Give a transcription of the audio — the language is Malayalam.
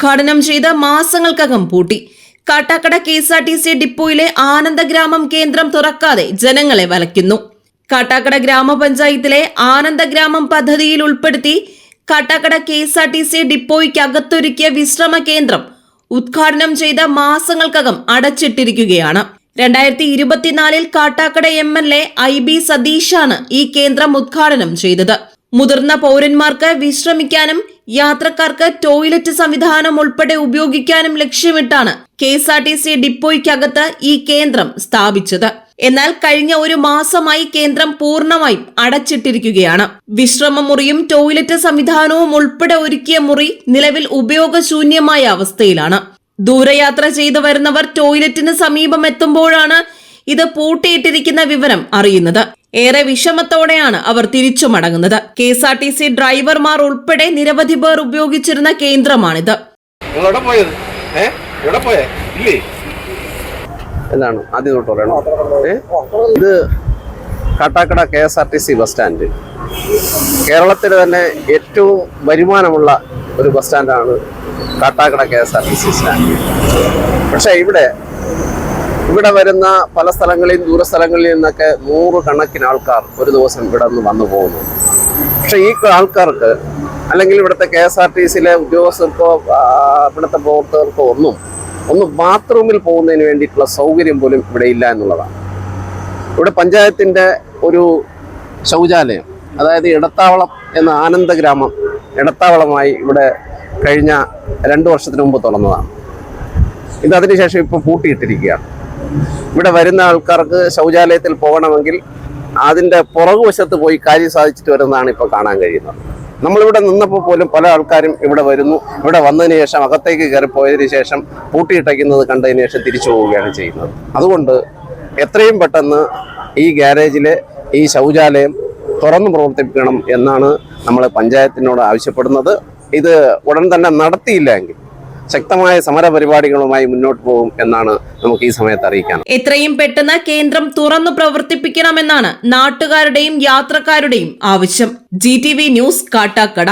ഉദ്ഘാടനം ചെയ്ത് മാസങ്ങൾക്കകം പൂട്ടി. കാട്ടാക്കട KSRTC ഡിപ്പോയിലെ ആനന്ദഗ്രാമം കേന്ദ്രം തുറക്കാതെ ജനങ്ങളെ വലയ്ക്കുന്നു. കാട്ടാക്കട ഗ്രാമപഞ്ചായത്തിലെ ആനന്ദഗ്രാമം പദ്ധതിയിൽ ഉൾപ്പെടുത്തി കാട്ടാക്കട KSRTC ഡിപ്പോയ്ക്കകത്തൊരുക്കിയ വിശ്രമ കേന്ദ്രം ഉദ്ഘാടനം ചെയ്ത മാസങ്ങൾക്കകം അടച്ചിട്ടിരിക്കുകയാണ്. 2024 കാട്ടാക്കട MLA IB സതീഷാണ് ഈ കേന്ദ്രം ഉദ്ഘാടനം ചെയ്തത്. മുതിർന്ന പൗരന്മാർക്ക് വിശ്രമിക്കാനും യാത്രക്കാർക്ക് ടോയ്ലറ്റ് സംവിധാനം ഉൾപ്പെടെ ഉപയോഗിക്കാനും ലക്ഷ്യമിട്ടാണ് KSRTC ഡിപ്പോയ്ക്കകത്ത് ഈ കേന്ദ്രം സ്ഥാപിച്ചത്. എന്നാൽ കഴിഞ്ഞ ഒരു മാസമായി കേന്ദ്രം പൂർണ്ണമായും അടച്ചിട്ടിരിക്കുകയാണ്. വിശ്രമ മുറിയും ടോയ്ലറ്റ് സംവിധാനവും ഉൾപ്പെടെ ഒരുക്കിയ മുറി നിലവിൽ ഉപയോഗശൂന്യമായ അവസ്ഥയിലാണ്. ദൂരയാത്ര ചെയ്തു വരുന്നവർ ടോയ്ലറ്റിന് സമീപം എത്തുമ്പോഴാണ് ഇത് പൂട്ടിയിട്ടിരിക്കുന്ന വിവരം അറിയുന്നത്. ഏറെ വിഷമത്തോടെയാണ് അവർ തിരിച്ചു മടങ്ങുന്നത്. KSRTC ഡ്രൈവർമാർ ഉൾപ്പെടെ നിരവധി പേർ ഉപയോഗിച്ചിരുന്ന കേന്ദ്രമാണിത്. എന്താണ് ആദ്യം തൊട്ട് പറയണോ? ഇത് കാട്ടാക്കട KSRTC ബസ് സ്റ്റാൻഡ് കേരളത്തിൽ തന്നെ ഏറ്റവും വരുമാനമുള്ള ഒരു ബസ് സ്റ്റാൻഡാണ് കാട്ടാക്കട KSRTC സ്റ്റാൻഡ്. പക്ഷെ ഇവിടെ വരുന്ന പല സ്ഥലങ്ങളിൽ ദൂരസ്ഥലങ്ങളിൽ നിന്നൊക്കെ 100 കണക്കിന് ആൾക്കാർ ഒരു ദിവസം ഇവിടെ നിന്ന് വന്നു പോകുന്നു. പക്ഷെ ഈ ആൾക്കാർക്ക് അല്ലെങ്കിൽ ഇവിടുത്തെ KSRTCയിലെ ഉദ്യോഗസ്ഥർക്കോ ഇവിടുത്തെ പ്രവർത്തകർക്കോ ഒന്ന് ബാത്റൂമിൽ പോകുന്നതിന് വേണ്ടിയിട്ടുള്ള സൗകര്യം പോലും ഇവിടെ ഇല്ല എന്നുള്ളതാണ്. ഇവിടെ പഞ്ചായത്തിൻ്റെ ഒരു ശൗചാലയം, അതായത് ഇടത്താവളം എന്ന ആനന്ദഗ്രാമം ഇടത്താവളമായി ഇവിടെ കഴിഞ്ഞ 2 വർഷത്തിന് മുമ്പ് തുറന്നതാണ്. ഇത് അതിനുശേഷം ഇപ്പോൾ പൂട്ടിയിട്ടിരിക്കുകയാണ്. ഇവിടെ വരുന്ന ആൾക്കാർക്ക് ശൗചാലയത്തിൽ പോകണമെങ്കിൽ അതിൻ്റെ പുറകുവശത്ത് പോയി കാര്യം സാധിച്ചിട്ട് വരുന്നതാണ് ഇപ്പോൾ കാണാൻ കഴിയുന്നത്. നമ്മളിവിടെ നിന്നപ്പോൾ പോലും പല ആൾക്കാരും ഇവിടെ വരുന്നു. ഇവിടെ വന്നതിന് ശേഷം അകത്തേക്ക് കയറിപ്പോയതിനു ശേഷം പൂട്ടിയിട്ടയ്ക്കുന്നത് കണ്ടതിന് ശേഷം തിരിച്ചു പോവുകയാണ് ചെയ്യുന്നത്. അതുകൊണ്ട് എത്രയും പെട്ടെന്ന് ഈ ഗ്യാരേജിലെ ഈ ശൗചാലയം തുറന്നു പ്രവർത്തിപ്പിക്കണം എന്നാണ് നമ്മൾ പഞ്ചായത്തിനോട് ആവശ്യപ്പെടുന്നത്. ഇത് ഉടൻ തന്നെ നടത്തിയില്ലെങ്കിൽ ശക്തമായ സമരപരിപാടികളുമായി മുന്നോട്ട് പോകും എന്നാണ് നമുക്ക് ഈ സമയത്ത് അറിയിക്കാൻ. എത്രയും പെട്ടെന്ന് കേന്ദ്രം തുറന്നു പ്രവർത്തിപ്പിക്കണമെന്നാണ് നാട്ടുകാരുടെയും യാത്രക്കാരുടെയും ആവശ്യം. GTV news, Kattakada.